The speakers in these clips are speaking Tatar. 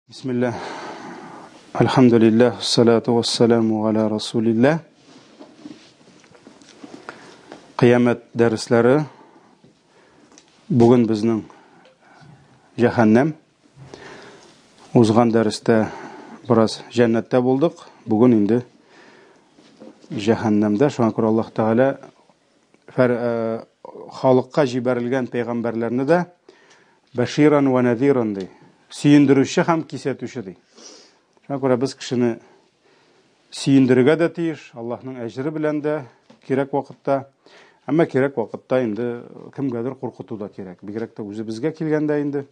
Bismillah. Elhamdülillah. Salatu vesselamu ala Resulillah. Kıyamet dersleri bugün bizning cehennem. Uzgan derste biraz cennette bulduk. Bugün indi cehennemde. Şuna göre Allah Teala halkka jiberilgen peygamberlerini de beşiran ve nediran dey. Suyunduruşu hem kisetuşu dey. Şuna göre biz kişini suyundurga da tiyiş. Allah'ın ecri bilen de kerek vakitte. Ama kerek vakitte indi kimgadir korkutu da kerek. Bir kerek de özü bizge kelgende indi.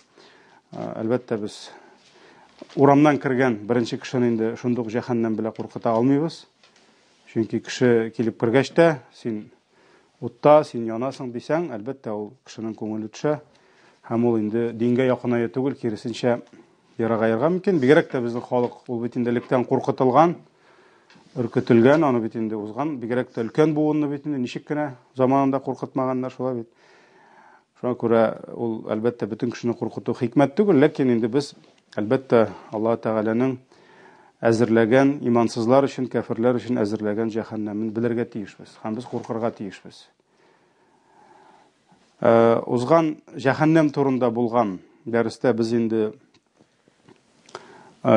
Elbette biz uramdan kirgen birinci kişini indi şunduk cehennem bile korkuta almıyoruz. Çünkü kişi kelip kirgeçte sen utta, sen yanasın desen elbette o kişinin көңілі düşe. Hem ol indi dinge yakınaya tügül kerisinçe yara gayırga mümkün. Bir gerek de bizning halk ol bitindelikten korkutulgan, ürkütülgen, onu bitinde uzgan. Bir gerek de ülken buğunlu bitinde nişikkine zamanında korkutmaganlar şola bit. Şuna göre ol elbette bütün kişini korkutu hikmet tügül. Lakin indi biz elbette Allah Teala'nın әзірлеген имансызлар үшін, кәфірлер үшін әзірлеген cehennemin bilirge tiyişmiz. Hem biz korkarga tiyişmiz. Uzgan cehennem turunda bulgan derste biz indi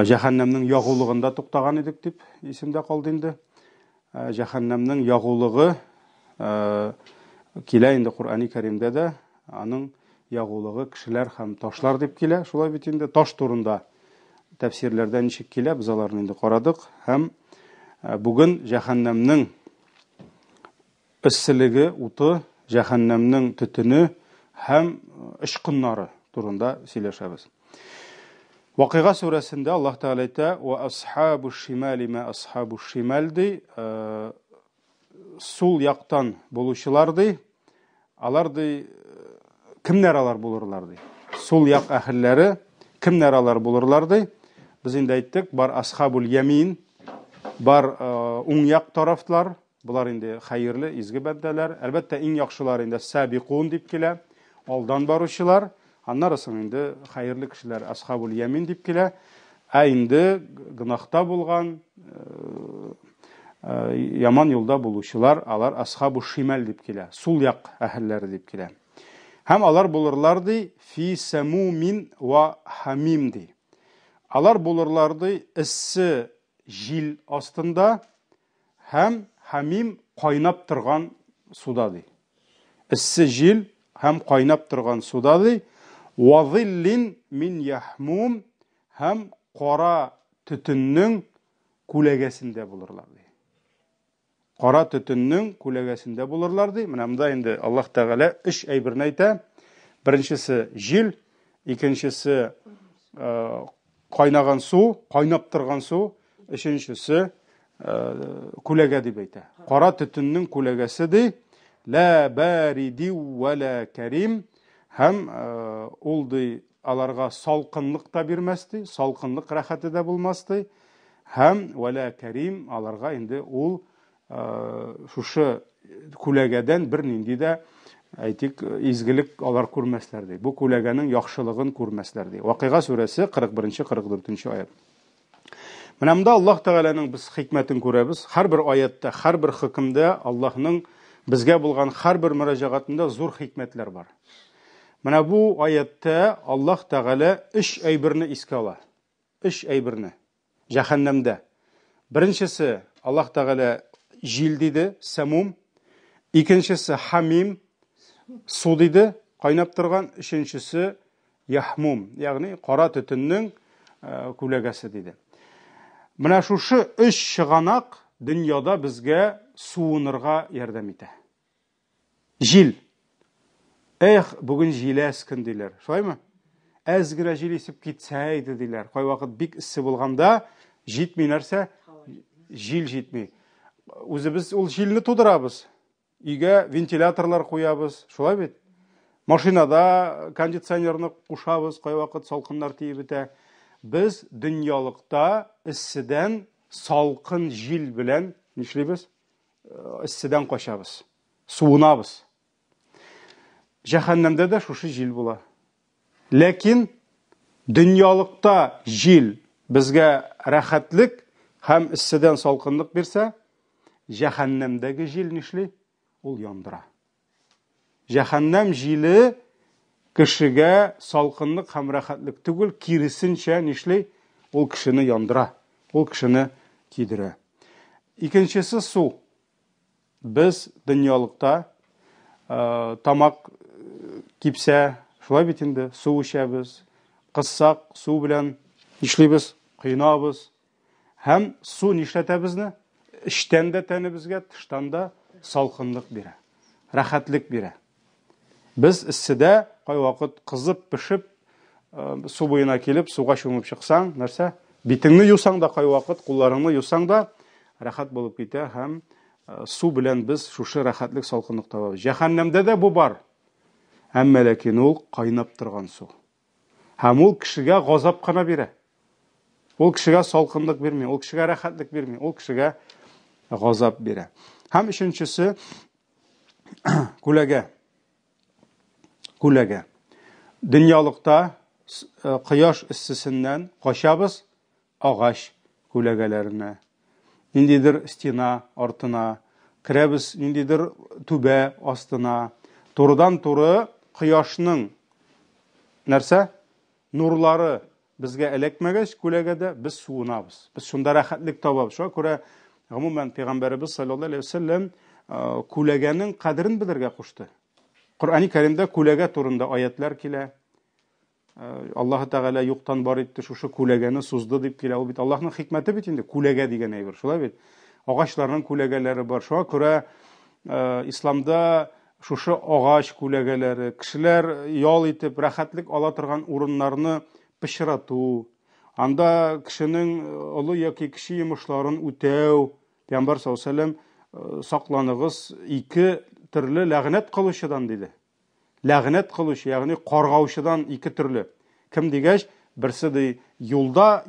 cehennemnin yağuluğunda toktağan edik dip isimde kaldı indi. Cehennemnin yağuluğu kile indi Kur'an-ı Kerim'de de anın yağuluğu kişiler hem taşlar dip kile. Şulay bitinde taş turunda tefsirlerden nişik kile biz alarını indi qaradık. Hem bugün cehennemnin ıssiligi, utu, cehennemnin tütünü hem ışkınları turunda sileşebiz. Vakıga suresinde Allah Teala ite ve ashabu şimali ma ashabu şimaldi sul yaktan buluşulardı. Alardı kimler alar bulurlardı? Sul yak ahilleri kimler alar bulurlardı? Biz indi ayttık, bar ashabul yamin, bar yak taraflar, bular indi hayırlı, izgi beddeler. Elbette en yakşılar indi sabiqun dip kile, aldan baruşular. Anlarısın indi hayırlı kişiler ashabul yamin dip kile. Indi gınaqta bulgan, yaman yolda buluşular, alar ashabu şimal dip kile, sul yak ahilleri dip kile. Hem alar bulurlardı fi semumin ve hamimdi. Alar bulurlardı ıssı jil astında hem hamim qaynap turgan sudadı. Issı jil hem qaynap turgan sudadı. Ve zillin min yahmum hem qora tütünün kulegesinde bulurlardı. Qora tütünün kulegesinde bulurlardı. Mınamda indi Allah Teala üç aybirini ayta. Birincisi jil, ikincisi qaynagan su, qaynap turgan su, üçüncüsü kulege dip ayta. Qora tütünün kulegesi de la baridi ve la kerim hem oldu alarga salqınlık da birmesdi, salqınlık rahatı da bulmasdı. Hem ve la kerim alarga indi ol şuşu kulegeden bir nindi de aytik izgilik alar kurmeslerdi. Bu kulegenin yaxşılığın kurmeslerdi. Vakıga suresi 41-44 ayet. Mınamda Allah Teala'nın biz hikmetin görəbiz. Her bir ayette, her bir hükümde Allah'ın bizge bulgan her bir müracaatında zor hikmetler var. Mana bu ayette Allah Teala üç aybirini iske ala. Üç aybirini. Cehennemde. Birincisi Allah Teala jil dedi, semum. İkincisi hamim, su dedi, qaynap turgan. Üçüncüsü yahmum, yani qora tütünün kulegesi dedi. Mana şu üç şıganak dünyada bizge suunurga yardım ete. Jil. Bugün jile eskin diler. Şoy mu? Ezgire jil isip gitseydi diler. Koy vakit bik isi bulganda jitmeynerse jil jitmey. Özü biz ol jilini tudurabız. Үйге вентиляторлар қоябыз, шулай бит. Машинада кондиционерны кушабыз, кай вакыт салкыннар тиеп бите. Biz dünyalıkta issiden salkın jil bilen niшлибез? Issiden kaçabız. Suunabız. Cehennemde de şuşu jil bula. Lakin Dünyalыкta jil bizge rahatlık hem issiden salkınlık birse, cehennemdeki jil nişli? Ol yandıra. Cehennem jili kişiге salkınlık hem rahatlık tügül kirisinçe nişli? Ol kişini yandıra. Ol kişini kidire. İkincisi su. Biz dünyalыкta tamak kipse, şulay bitindi, su içebiz. Kıssak, su bilen nişlibіз, kıynabız. Hem su nişletebizne, işten de teni bizge, tıştan da salkınlık bire. Rahatlık bire. Biz isside koy vakit kızıp, pişip, su boyuna kelip, suğa şömüp çıksan, nerse, bitingni yusan da koy vakit, kullarını yusan da, rahat bulup gite, hem su bilen biz şuşu rahatlık salkınlık tababız. Cehennemde de bu var. Hem lekin ol kaynap turgan su. Hem ol kişiге gazap kana bire. Ol kişiге salkınlık vermiyor, ol kişiге rahatlık vermiyor, ol kişiге gazap bire. Hem üçüncüsü kulege. Kulege. Dünyalıkta kıyaş ıssısından koşabız ağaç kulegelerine. Nindidir istina ortuna, kirebiz nindidir tübe astına. Turudan turu kıyaşның nerse nurları bizge elekmegeç kulegede biz suunabız. Biz şunda rahatlık tababız. Şuna göre umumen Peygamberimiz sallallahu aleyhi ve sellem kulegenin kadrini bilirge kuştu. Kur'an-ı Kerim'de kulege turunda ayetler kile. Allah Teala yoktan var etti, şu kulegeni suzdu deyip kile. O bit Allah'ın hikmeti bitindi. Kulege diye ney var. Şuna bit. Ağaçların kulegeleri var. Şuna göre İslam'da şu ağaç kulegeleri, kişiler yol itip rahatlık alatırgan urunlarını pişiratu. Anda kişinin olu yoki kişi yumuşların ütev. Peygamber sallallahu aleyhi ve sellem saklanığız iki türlü lağnet kılışıdan dedi. Lağnet kılışı yani qargavışıdan iki türlü. Kim degəş? Birisi de yolga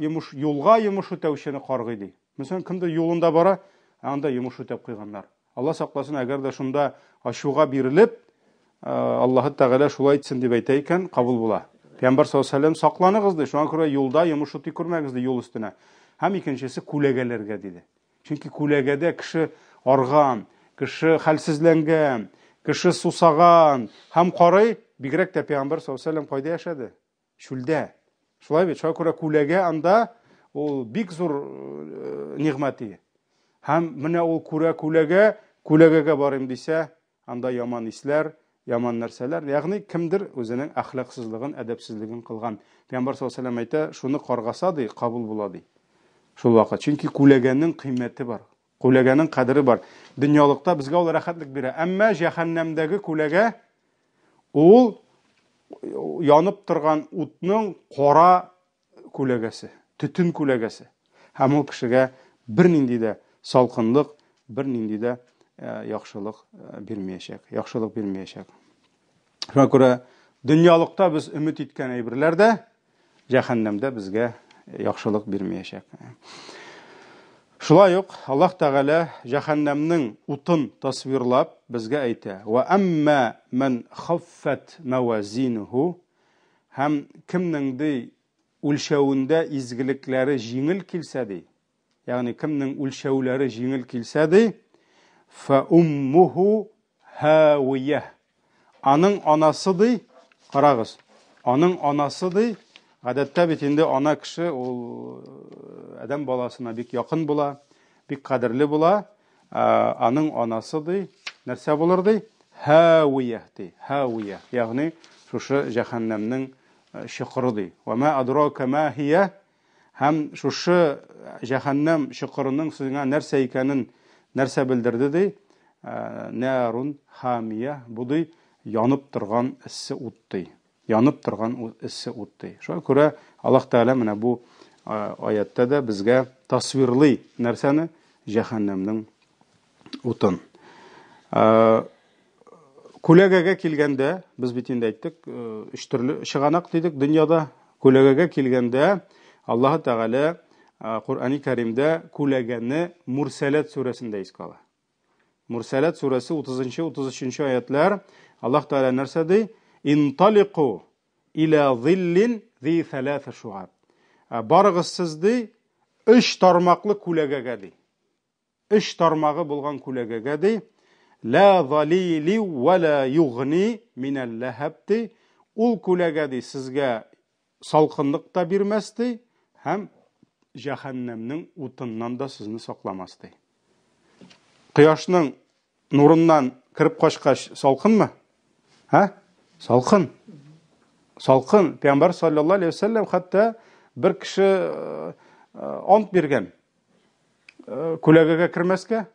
yumuş ütevşini qargıydı. Mesela kimde yolunda bara, anda yumuş ütep kıyganlar. Allah saklasın, eğer de şunda aşuğa birilip, Allah-u Teala şulay etsin deb aytayken kabul bula. Peygamber sallallahu aleyhi ve sellem saklanığızdı. Şu an kura yolda yumuş ütü kurmağızdı yol üstüne. Hem ikincisi kulegelerge dedi. Çünkü kulegede kişi argan, kişi halsizlengen, kişi susagan, hem qaray, bigrek de Peygamber sallallahu aleyhi ve sellem qayda yaşadı? Şulda. Şulay bir çay kura kulege anda o big zor niğmeti. Hem mine o kulegege barım dese, anda yaman isler, yaman narsalar. Yani kimdir özünün ahlaksızlığın, edepsizliğin kılgan. Peygamber sallallahu aleyhi ve sellem ayta, şunu qargasadı, kabul buladı. Şul vakit. Çünkü kulegenin kıymeti var. Kulegenin kadri var. Dünyalıkta bizge ol rahatlık bire. Ama cehennemdeki kulege ol yanıp turgan utның qora kulegesi, tütün kulegesi. Hem o kişiге bir nindi de salkınlık, bir nindi de yaxşılık bilmeyecek. Yaxşılık bilmeyecek. Şuna göre dünyalıkta biz ümit etken eybirlerde cehennemde bizge yaxşılık bilmeyecek. Şulay yok, Allah Teala cehennemnin utun tasvirlap bizge ayta. Ve amma men khaffat mawazinuhu, hem kimning de ulşavunda izgilikleri jingil kilsedi. Yani kimning ulşavları jingil kilsedi, fa ummuhu hawiyeh. Anın anasıdır, qarağız. Anın anasıdır. Adette bitinde ana kişi o adam balasına bik yakın bula, bik kadirli bula. Anın anasıdır. Nerse bulurdu? Haviyehdi. Haviyeh. Yani şu cehennemnin şıkırıdır. Ve ma adraka ma hiye. Hem şu cehennem şıkırının sizine nerse ikanin nerse bildirdi. Narun hamiye. Bu da yanıp durgan isi uttu. Yanıp turgan isi uttu. Şuna göre Allah Teala mene bu ayette de bizge tasvirli nerseni cehennemnin utun. Kulegege kilgende biz bitinde ayttık, üç türlü şıganak dedik dünyada. Kulegege kilgende Allah Teala Kur'an-ı Kerim'de kulegeni Murselet suresinde iskala. Murselet suresi 30. 33. ayetler Allah Teala nersedi? İntaliqu ila zillin зи thalath shu'ab. Барыгыз сез ди 3 тармаклы күләгәгә ди. 3 тармагы булган күләгәгә ди. La zalili wa la yughni min al-lahab ди. Ул күләгә ди сезгә салкынлык та бирмәс ди, һәм җәһәннәмнең утыннан да сезне сакламас ди. Кояшның нурыннан кирип качкач салкынмы? Салкын. Салкын. Пәйгамбәр саллаллаһу алейхи ва саллям хәтта bir кеше ант биргән. Күләгәгә кирмәскә,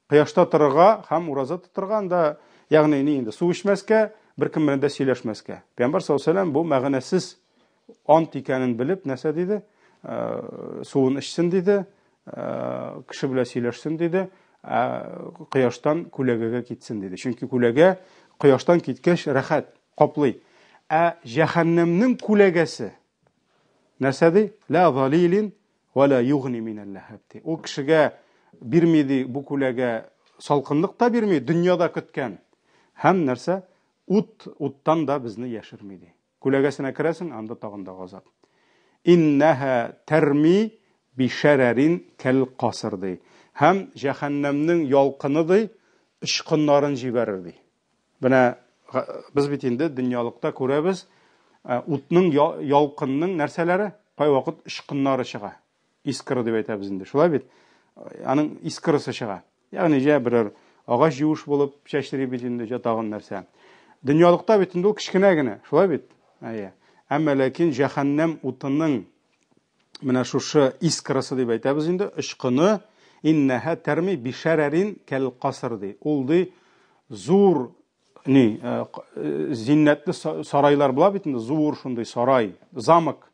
кояшта торырга һәм ураза тотырга, анда, ягъни инде су эчмәскә, беркем белән дә сөйләшмәскә. Пәйгамбәр саллаллаһу алейхи ва саллям бу мәгънәсез ант икәнен белеп, нәрсә диде? Суын эчсен диде, кеше белән сөйләшсен диде, кояштан күләгәгә китсен диде. Чөнки күләгә кояштан киткәч рәхәт, каплый. Җәһәннәмнең күләгәсе нәрсә ди? La zalilin wa la yughni min al-lahab. Ул кешегә бирмиди бу күләгә салкынлык та бирми, дөньяда көткән. Һәм нәрсә? Уттан да безне яшермиди. Күләгәсенә керәсең, анда тагын да газап. Иннаha tarmi bi shararin kal qasr ди. Һәм җәһәннәмнең ялкыны ди, ычкыннарын җибәрер ди. Менә без бит инде дөньялыкта күрәбез, утның ялкынның нәрсәләре кайвакыт ычкыннары чыга. Искры дип әйтәбез инде. Шулай бит. Аның искрысы чыга. Ягъни берәр агач юыш булып чәчтери бит инде тагын нәрсә. Дөньялыкта бит инде ул кичкенә генә. Шулай бит. Әмма ләкин җәһәннәм утының менә шушы искрысы дип әйтәбез инде, ычкыны иннаha tarmi bi shararin kal qasr ди. Ул ди зур зиннәтле сарайлар була бит инде, зур шундый сарай, замок.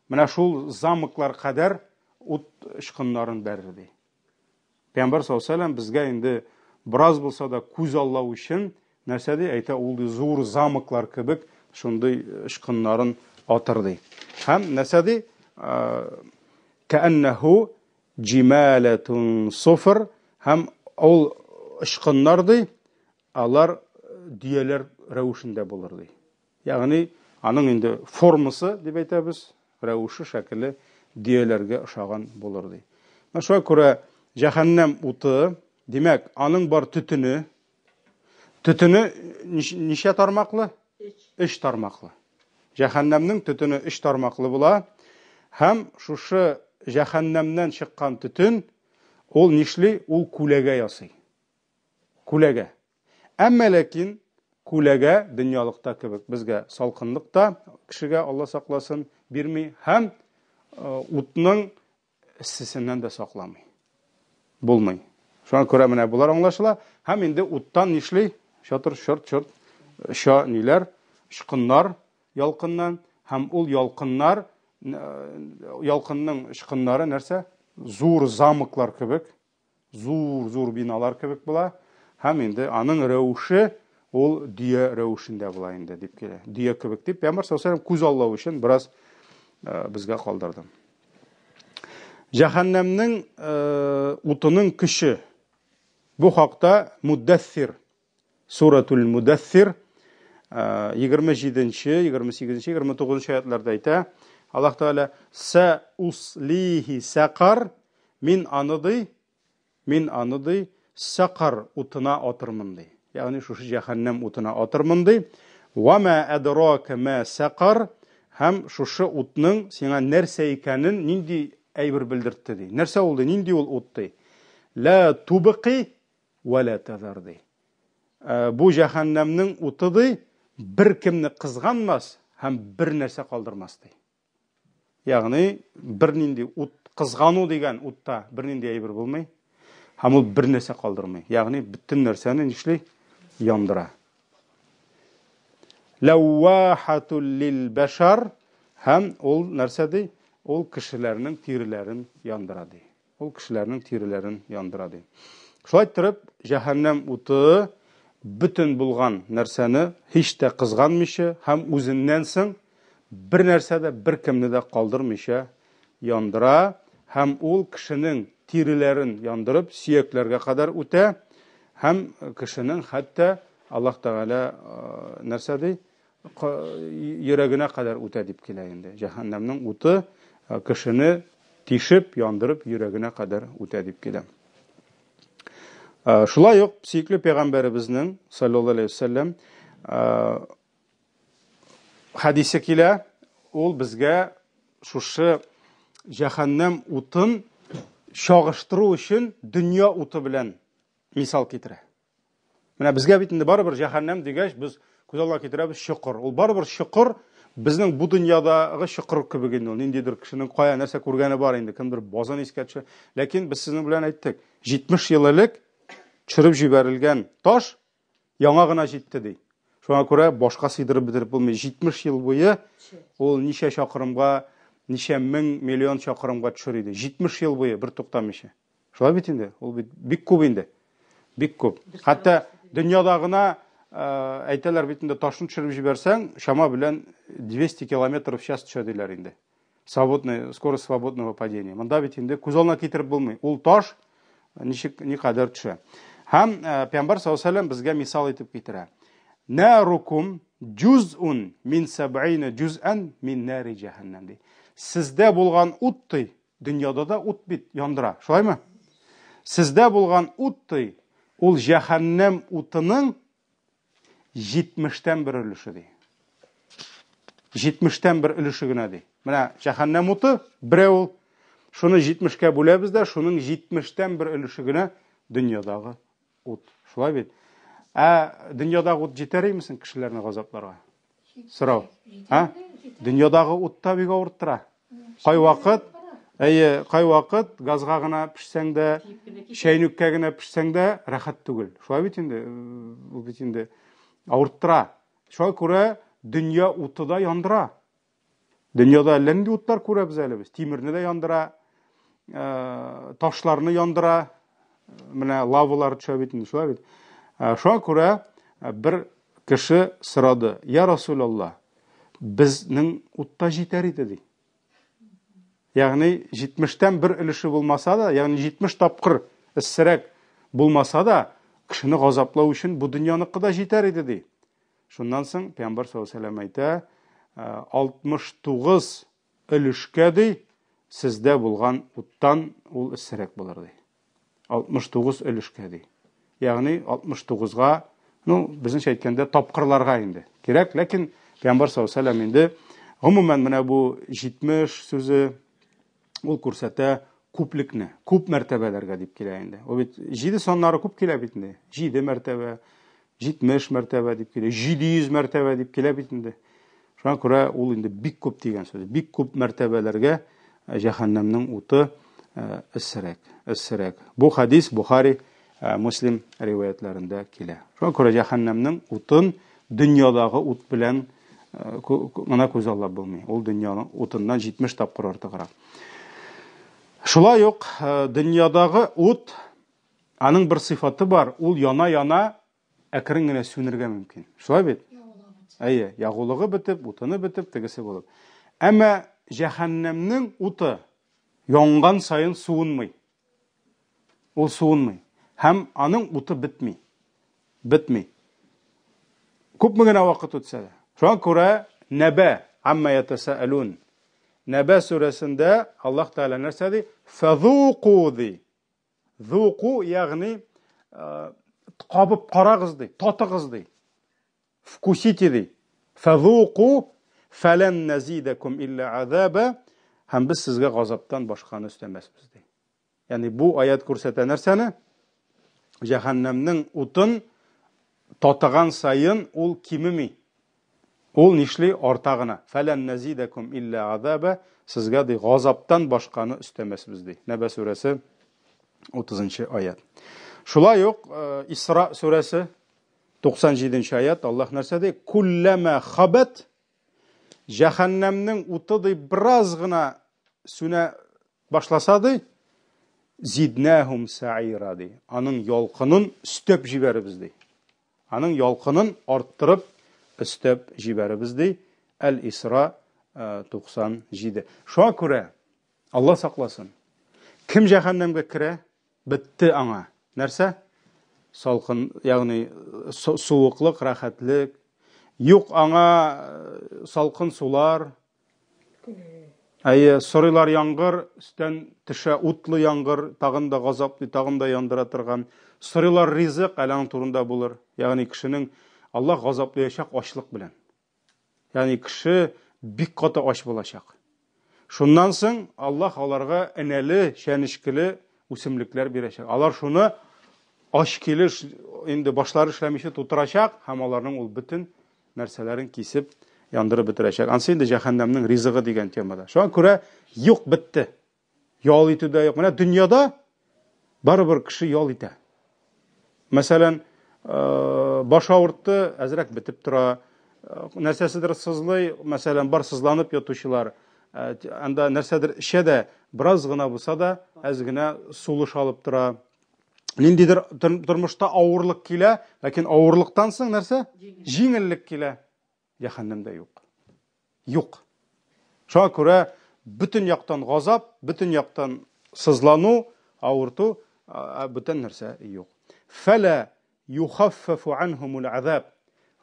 Менә шул замоклар кадәр ут ычкыннарын бәрер ди. Пәйгамбәр саллаллаһу алейхи ва саллям безгә инде бераз булса да күз аллау өчен нәрсә ди? Әйтә, ул ди зур замоклар кебек шундый ычкыннарын атыр ди. Һәм нәрсә ди? Кәаннәһу җималатун суфр. Һәм ул ычкыннар ди, алар дияләр рәвешендә булыр ди. Ягъни аның инде формасы дип әйтәбез, рәвеше, шәкеле дияләргә ошаган булыр ди. Шуңа күрә җәһәннәм уты, димәк, аның бар төтене ничә тармаклы? 3 тармаклы. Җәһәннәмнең төтене 3 тармаклы була. Һәм шушы җәһәннәмнән чыккан төтен ул нишли? Ул күләгә ясый. Күләгә. Әмма ләкин күләгә дөньялыкта кебек безгә салкынлыкта кешегә Алла сакласын бирми, һәм утның иссесеннән дә сакламый. Булмый. Шуңа күрә менә булар аңлашыла. Һәм инде уттан нишли? Шатыр шорт ниләр? Ычкыннар ялкыннан, һәм ул ялкыннар, ялкынның ычкыннары нәрсә? Зур замоклар кебек, зур биналар кебек була. Һәм инде аның рәвеше ул дия рәвешендә була инде дип килә. Дия кебек дип Пәйгамбәр саллаллаһу алейхи ва саллям күз аллау өчен бераз безгә калдырды. Җәһәннәмнең утының көче. Бу хакта Муддассир, Суратул Муддассир 27-нче, 28-нче, 29-нче аятларда әйтә. Аллаһ Тәгалә са услихи сақар, мин аныды сақар утына атырмын ди. Ягъни шушы җәһәннәм утына атырмын ди. Ва ма адрака ма сақар, һәм шушы утның сиңа нәрсә икәнен нинди әйбер белдертте ди. Нәрсә ул ди? Нинди ул ут ди? Ла тубqi ва ла тазар ди. Бу җәһәннәмнең уты ди, бер кемне кызганмас һәм бер нәрсә калдырмас ди. Ягъни бер нинди ут, кызгану дигән утта бер нинди әйбер булмый, һәм ул бер нәрсә калдырмый. Ягъни бөтен нәрсәне нишли? Яндыра. Лавахатул лил башар, һәм ул нәрсә ди? Ул кешеләрнең тиреләрен яндыра ди. Ул кешеләрнең тиреләрен яндыра ди. Шулай торып, җәһәннәм уты бөтен булган нәрсәне һич тә кызганмыйча һәм үзеннән соң бер нәрсәдә бер кемне дә калдырмыйча яндыра, һәм ул кешенең тиреләрен яндырып сөякләргә кадәр үтә, һәм кешенең хәтта Аллаһ Тәгалә нәрсә ди? йөрәгенә кадәр үтә дип килә инде. Җәһәннәмнең уты кешене тишеп, яндырып, йөрәгенә кадәр үтә дип килә. Шулай ук сөйкле пәйгамбәребезнең саллаллаһу алейһи ва саллям хадисе килә, ул безгә шушы җәһәннәм утын чагыштыру өчен дөнья уты белән мисал китерә. Менә безгә бит инде барыбер җәһәннәм дигәч, без күз алдына китерәбез чокыр. Ул барыбер чокыр безнең бу дөньядагы чокыр кебек инде. Ул ниндидер кешенең кая нәрсә күргәне бар инде, кемдер базан искә төшә. Ләкин без сезнең белән әйттек, 70 ел элек чырып җибәрелгән таш яңа гына җитте ди. Шуңа күрә башка сыйдырып бетереп булмый. 70 ел буе ул ничә чакрымга, ничә миллион чакрымга төшер иде. 70 ел буе бер туктамыйча. Шулай бит инде. Ул бик күп инде. Бик күп. Хәтта дөньядагына әйтәләр бит инде ташны төшереп җибәрсәң, шама белән 200 км в час төшә диләр инде. Скорость свободного падения. Монда бит инде күз алдына китереп булмый. Ул таш никадәр төшә. Һәм Пәйгамбәр саллаллаһу алейһи ва саллям безгә мисал итеп китерә. Нарукум джузун мин 70 джузан мин нари җәһәннәм ди. Сездә булган ут ди, дөньяда да ут бит яндыра. Шулаймы? Сездә булган ут ди, ул җәһәннәм утының 70-тән бер өлеше ди. 70-тән бер өлеше генә ди. Менә җәһәннәм уты берәү шуны 70-кә бүләбез дә, шуның 70-тән бер өлеше генә дөньядагы ут. Шулай бит. Дөньядагы ут җитәр имесең кешеләрне газапларга? Сорау. Дөньядагы ут та бик авырттыра. Кай вакыт газга гына пешсәң дә, чәйнүккә генә пешсәң дә рәхәт түгел. Шулай бит инде, ул бит инде авырттыра. Шуңа күрә дөнья уты да яндыра. Дөньяда әллә нинди утлар күрәбез әле без. Тимерне дә яндыра, ташларны яндыра, менә лавалар төшә бит инде, шулай бит. Шуңа күрә бер кеше сорады: "Я Расулаллах, безнең утта җитәр иде" ди. Ягъни 70-тән бер өлеше булмаса да, ягъни 70 тапкыр эссерәк булмаса да, кешене газаплау өчен бу дөньяныкы да җитәр иде ди. Шуннан соң Пәйгамбәр саллаллаһу алейһи ва саллям әйтә, 69 өлешкә ди, сездә булган уттан ул эссерәк булыр ди. 69 өлешкә ди. Ягъни 69-га, безнеңчә әйткәндә тапкырларга инде кирәк, ләкин Пәйгамбәр саллаллаһу алейһи ва саллям инде гомумән менә бу 70 сүзе ул күрсәтә күплекне, күп мәртәбәләргә дип килә инде. Ул бит 7 саннары күп килә бит инде. 7 мәртәбә, 70 мәртәбә дип килә, 700 мәртәбә дип килә бит инде. Шуңа күрә ул инде бик күп дигән сүз. Бик күп мәртәбәләргә җәһәннәмнең уты эссерәк. Бу хадис Бухари, Муслим риваятларында килә. Шуңа күрә җәһәннәмнең утын дөньядагы ут белән моны күз аллап булмый. Ул дөньяның утыннан 70 тапкыр артыграк. Шулай ук дөньядагы ут, аның бер сыйфаты бар, ул яна-яна әкрен генә сүнергә мөмкин. Шулай бит? Әйе, ягулыгы бетеп, утыны бетеп, тегесе булып. Әмма җәһәннәмнең уты янган сайын суынмый. Ул суынмый. Һәм аның уты бетми. Күпме генә вакыт үтсә дә. Шуңа күрә Нәбә, Амма ятасаалун. Нәбә сүрәсендә Аллаһ Тәгалә нәрсә ди? Фазуқу ди. Зуқу ягъни кабып карагыз ди, татыгыз ди. Вкусите ди. Фазуқу фалан назидакум илля азаба. Һәм без сезгә газаптан башканы өстәмәсбез ди. Ягъни бу аят күрсәтә нәрсәне? Җәһәннәмнең утын татыган сайын ул кимеми. Ул нишли арта гына. Фалан назидакум илля азаба. Сезгә ди газаптан башканы өстәмәсбез ди. Нәбә сүрәсе 30-нчы аят. Шулай ук Исра сүрәсе 97-нче аят Аллаһ нәрсә ди? Куллама хабат. Җәһәннәмнең уты ди бераз гына сүнә башласа ди, зиднахум саира ди. Аның ялкынын өстәп җибәребез ди. Аның ялкынын арттырып өстәп җибәребез ди. Әл-Исра 97. Шуңа күрә Алла сакласын. Кем җәһәннәмгә керә? Битте аңа. Нәрсә? Салкын, ягъни суыклык, рәхәтлек, Юк аңа салкын сулар, сорылар яңгыр, өстән төшә утлы яңгыр, тагын да газаплы, тагын да яндыра торган. Сорылар ризык, әле турында булыр. Ягъни кешенең Аллаһ газаплаячак ачлык белән. Ягъни кеше бик каты ач булачак. Шуннан соң Аллаһ аларга энәле, шәнечкеле үсемлекләр бирәчәк. Алар шуны ач килеш инде башлары эшләмичә тутырачак, һәм аларның ул бөтен нәрсәләрен кисеп яндырып бетерәчәк. Ансы инде җәһәннәмнең ризыгы дигән темада. Шуңа күрә юк бетте. Ял итүдә юк. Менә дөньяда барыбер кеше ял итә. Мәсәлән, баш авыртты, әзрәк бетеп тора. Нәрсәседер сызлый, мәсәлән, бар сызланып ятучылар. Анда нәрсәдер эчә дә, бераз гына булса да, әз генә сулыш алып тора. Ниндидер тормышта авырлык килә, ләкин авырлыктан соң нәрсә? Җиңеллек килә. Җәһәннәмдә юк. Юк. Шуңа күрә бөтен яктан газап, бөтен яктан сызлану, авырту, бөтен нәрсә юк. Фәлә юхаффафу анхумул азаб.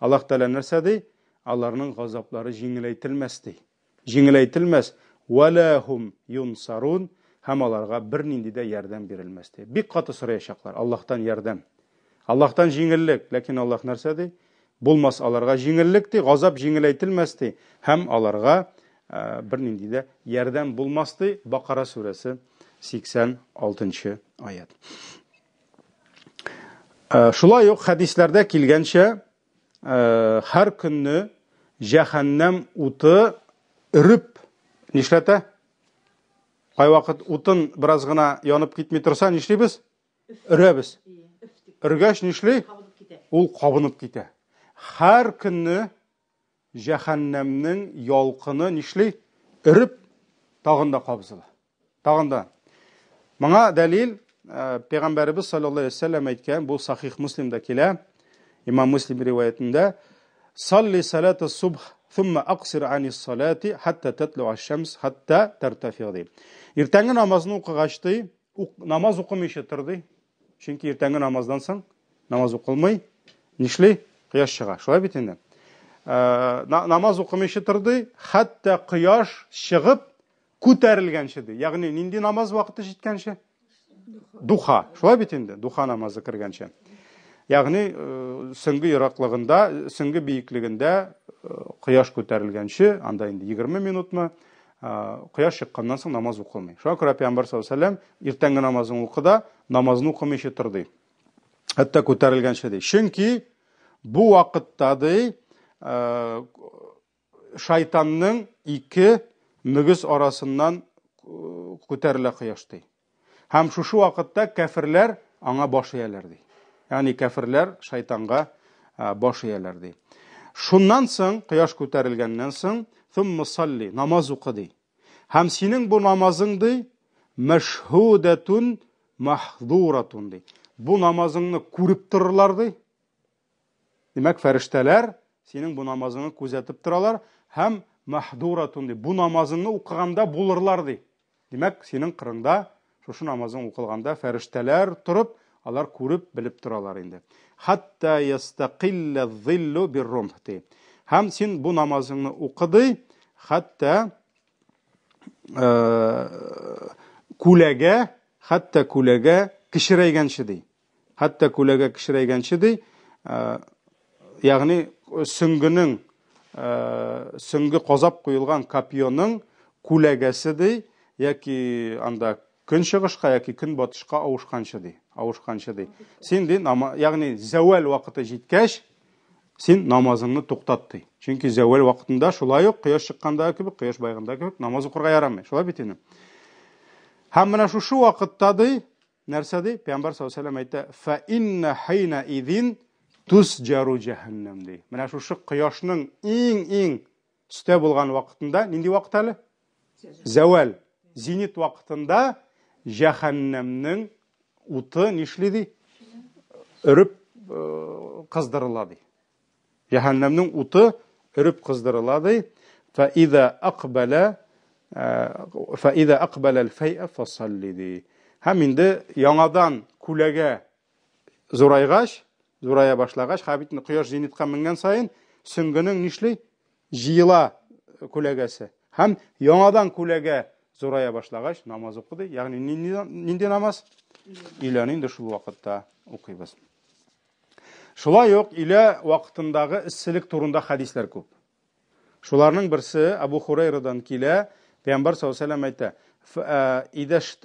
Аллаһ Тәгалә нәрсә ди? Аларның газаплары җиңеләйтелмәс ди. Җиңеләйтелмәс. Вәләһум юнсарун. Һәм аларга бернинди дә ярдәм бирелмәс ди. Бик каты сораячаклар Аллаһтан ярдәм. Аллаһтан җиңеллек, ләкин Аллаһ нәрсә ди? Булмас аларга җиңеллек ди, газап җиңеләйтелмәс ди. Һәм аларга бернинди дә ярдәм булмас ди. Бакара сүрәсе 86-нчы аят. Шулай ук хәдисләрдә килгәнчә, һәр көнне җәһәннәм уты өреп нишләтә? Кай вакыт утын бераз гына янып китми торса, нишлибез? Өрәбез. Өргәч нишли? Ул кабынып китә. Һәр көнне җәһәннәмнең ялкыны нишли? Өреп тагын да кабызыла. Тагын да. Моңа дәлил Пәйгамбәрбез саллаллаһу алейһи ва саллям әйткән, бу Сахих Муслимда килә. Имам Муслим риваятендә: "Салли салата субх, thumma aqsir ani salati hatta tatlu'a ash-shams hatta tartafi'di." Иртәнге намазны укыгач ди, намаз укымыйча торды. Чөнки иртәнге намаздан соң намаз укылмый, нишли? Кояш чыга. Шулай бит инде. Намаз укымыйча торды, хәтта кояш чыгып күтәрелгәнче ди. Ягъни нинди намаз вакыты җиткәнче? Духа. Шулай бит инде, духа намазы кергәнче. Ягъни соңгы ераклыгында, соңгы биеклегендә кояш күтәрелгәнче, анда инде 20 минутмы, кояш чыкканнан соң намаз укылмый. Шуңа күрә Пәйгамбәр саллаллаһу алейһи ва саллям иртәнге намазын укыда, намазны укымыйча торды. Хәтта күтәрелгәнче ди. Чөнки бу вакытта ди шайтанның ике мөгез арасыннан күтәрелә кояш ди. Һәм шушы вакытта кафирләр аңа баш ияләр ди. Ягъни кафирләр шайтанга баш ияләр ди. Шуннан соң, кояш күтәрелгәннән соң, thumma salli, намаз укы ди. Һәм синең бу намазың ди, мәшһүдәтун махдуратун ди. Бу намазыңны күреп торырлар ди. Димәк, фәрештәләр синең бу намазыңны күзәтеп торалар, һәм махдуратун ди. Бу намазыңны укыганда булырлар ди. Димәк, синең кырында шушы намазың укылганда фәрештәләр турып, алар күреп, белеп торалар инде. Хатта ястaqilla zillu birrumhti. Һәм син бу намазыңны укыды, хатта күләгә кишерәйгәнче ди. Хатта күләгә кишерәйгәнче ди. Ягъни сөңгенең сөңге казап куелган копьёның күләгәсе ди, яки анда көн чыгышка яки көн батышка авышканчы ди. Син ди, ягъни зәвал вакыты җиткәч, син намазыңны туктат ди. Чөнки зәвал вакытында шулай ук кояш чыкканда кебек, кояш байганда кебек намаз укырга ярамый. Шулай бит инде. Һәм менә шушы вакытта ди, нәрсә ди? Пәйгамбәр саллаллаһу алейһи ва саллям әйтә: "Фа инна хайна идин тусҗару җәһәннәм" ди. Менә шушы кояшның иң үстә булган вакытында, нинди вакыт әле? Зәвал, зенит вакытында җәһәннәмнең уты нишли ди? Өреп кыздырыла ди. Җәһәннәмнең уты өреп кыздырыла ди. Фа иза aqbala al-fay'a fasalli ди. Һәм инде яңадан күләгә зурая башлагач, хәбитне кояш зенитка менгән сайын, түсінгінің нишли жиыла күләгәсе. Һәм яңадан күләгә зорая башлагач намаз укыды. Ягъни нинди намаз? Иләне инде шул вакытта укыйбыз. Шулай ук илә вакытындагы исселек турында хадислар күп. Шуларның берсе Абу Хурайрадан килә, Пәйгамбәр саллаллаһу алейһи ва сәллям әйтә: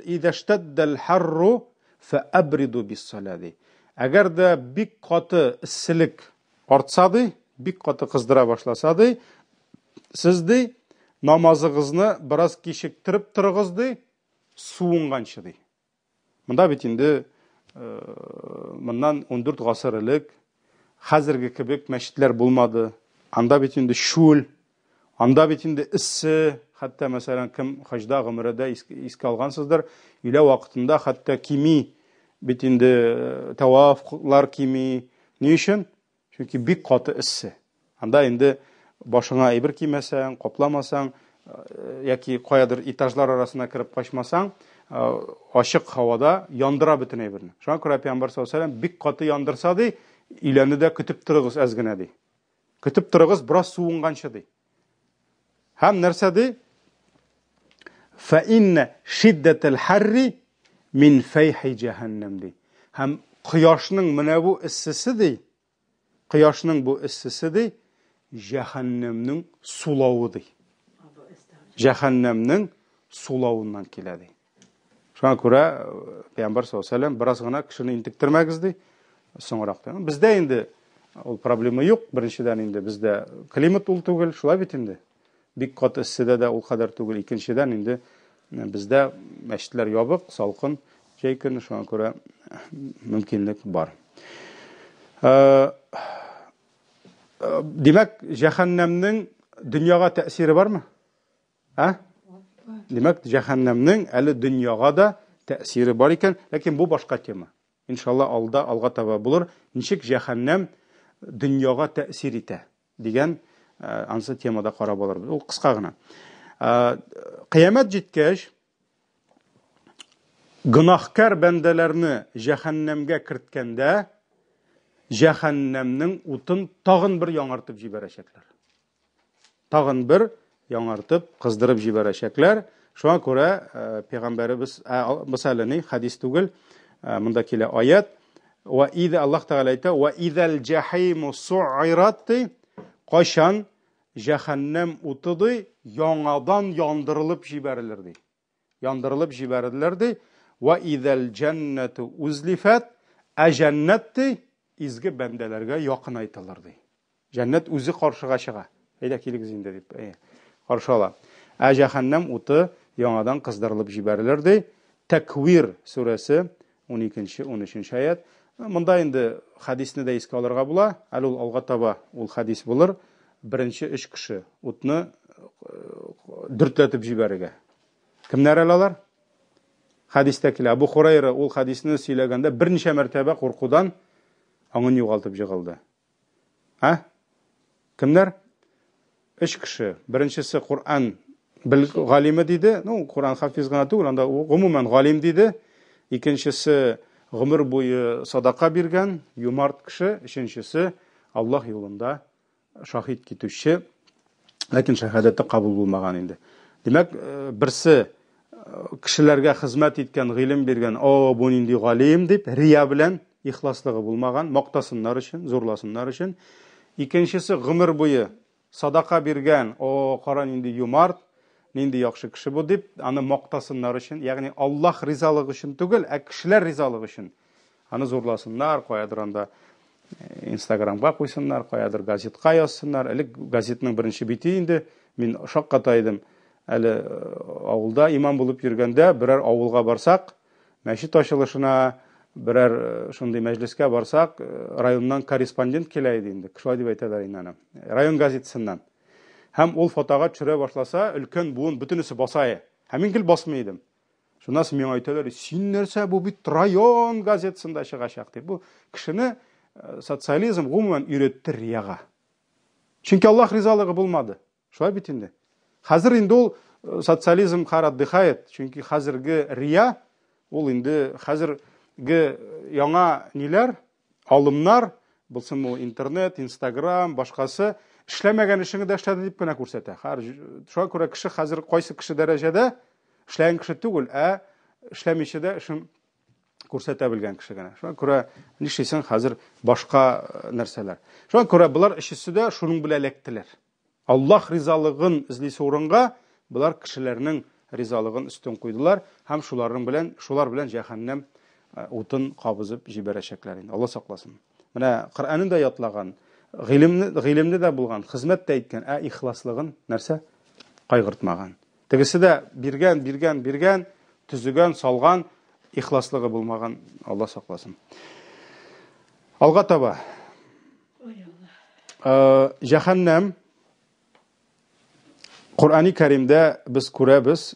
"Идәштаддал харру фаабриду бис-салати." Әгәр дә бик каты исселек артса ди, бик каты кыздыра башласа ди, сез ди намазыгызны бераз кичектереп торыгыз ди, суынганчы ди. Монда бит инде моннан 14 гасыр элек хәзерге кебек мәчетләр булмады. Анда бит инде шул, анда бит инде иссе, хәтта мәсәлән кем хаҗда гомрәдә искә алгансыздыр, илә вакытында хәтта кими бит инде тавафлар кими. Ни өчен? Чөнки бик каты иссе. Анда инде башыңа әйбер кимәсәң, капламасаң, яки каядыр этажлар арасына кирип качмасаң, ачык һавада яндыра бөтен әйберне. Шуңа күрә Пәйгамбәр саллаллаһу алейһи ва сәллям бик каты яндырса ди, иләне дә көтеп торыгыз әз генә ди. Көтеп торыгыз бераз суынганчы ди. Һәм нәрсә ди? Фа инна шиддатал харри мин файхи җаһаннам ди. Һәм кояшның менә бу иссесе ди. Кояшның бу иссесе ди, җаһаннамның сулавы ди. Җаһаннамның сулавыннан килә ди. Шуңа күрә Пәйгамбәр саллаллаһу алейһи ва сәллям бераз гына кешене интектермәгез ди. Соңракта. Бездә инде ул проблема юк. Беренчедән инде бездә климат ул түгел, шулай бит инде. Бик каты исседә дә ул кадәр түгел. Икенчедән инде бездә мәчетләр ябык, салкын, җәй көне, шуңа күрә мөмкинлек бар. Димәк, җаһаннамның дөньяга тәэсире бармы? Димәк, җаһаннамның әле дөньяга да тәэсире бар икән, ләкин бу башка тема. Иншалла алга таба булыр. Ничек җаһаннам дөньяга тәэсир итә дигән ансы темада карап алырбыз. Ул кыска гына. Кыямәт җиткәч, гынахкар бәндәләрне җаһаннамга керткәндә, җаһаннамның утын тагын бер яңартып җибәрәчәкләр. Тагын бер яңартып, кыздырып җибәрәчәкләр. Шуңа күрә Пәйгамбәрбез мисалыны хадис түгел, монда килә аят: "Ва иҙа Аллаһ Тәгалә әйтә: "Ва иҙал җаһиму су'ират", кашан җаһаннам уты ди яңадан яндырылып җибәрелер ди. Яндырылып җибәрелер ди. "Ва иҙал җаннату узлифат", җаннат ди изге бәндәләргә якынайтылыр ди. Җаннат үзе каршыга чыга. Әйдә килегез инде дип, каршы ала. Җаһаннам уты яңадан кыздырылып җибәрелер ди. Тәквир сүрәсе 12-13 аят. Монда инде хадисне дә искә алырга була. Әле ул алга таба ул хадис булыр. Беренче 3 кеше утны дүртләтеп җибәрергә. Кемнәр алалар? Хадистә килә. Абу Хурайра ул хадисне сөйләгәндә берничә мәртәбә куркудан аңын югалтып җыгылды. Кемнәр? 3 кеше. Беренчесе Кур'ан галиме диде. Кур'ан хафиз гына түгел, анда гомумән галим диде. Икенчесе гомер буе садака биргән, юмарт кеше. Өченчесе Аллаһ юлында шахид китүче, ләкин шаһадәте кабул булмаган инде. Димәк, берсе кешеләргә хезмәт иткән, гыйлем биргән, бу нинди галим дип, рия белән ихласлыгы булмаган, мактасыннар өчен, зурласыннар өчен. Икенчесе гомер буе садака биргән, кара нинди юмарт, нинди яхшы кеше бу дип, аны мактасыннар өчен, ягъни Аллаһ ризалыгы өчен түгел, кешеләр ризалыгы өчен. Аны зурласыннар, каядыр анда Инстаграмга куйсыннар, каядыр газетка язсыннар. Элек газетның беренче бите инде мин шаккатайдым. Әле авылда имам булып йөргәндә, берәр авылга барсак, мәчет ачылышына, берәр шундый мәҗлескә барсак, районнан корреспондент килә иде инде. Шулай дип әйтәләр инде. Район газетасыннан. Һәм ул фотога төшерә башласа, өлкән буын бөтенесе басая. Һәм мин гел басмый идем. Шуннан соң миңа әйтәләр: "Син нәрсә, бу бит район газетасында чыгачак" дип. Бу кешене социализм гомумән өйрәтте рияга. Чөнки Аллаһ ризалыгы булмады. Шулай бит инде. Хәзер инде ул социализм харат дихает. Чөнки хәзерге рия ул инде хәзерге яңа ниләр, алымнар, булсын ул интернет, Инстаграм, башкасы, эшләмәгән эшеңне дә эшләде дип кенә күрсәтә. Шуңа күрә кеше хәзер кайсы кеше дәрәҗәдә эшләгән кеше түгел, эшләмичә дә эшен күрсәтә белгән кеше генә. Шуңа күрә нишлисең хәзер башка нәрсәләр. Шуңа күрә булар өчесе дә шуның белән эләктеләр. Аллаһ ризалыгын эзлисе урынга булар кешеләрнең ризалыгын өстен куйдылар һәм шулар белән җәһәннәм утын кабызып җибәрәчәкләр инде. Алла сакласын. Менә Коръәнне ятлаган, гыйлемне дә булган, хезмәт тә иткән, ихласлыгын нәрсә кайгыртмаган. Тегесе дә биргән, төзегән, салган, ихласлыгы булмаган. Алла сакласын. Алга таба. Җәһәннәм Коръәни Кәримдә без күрәбез,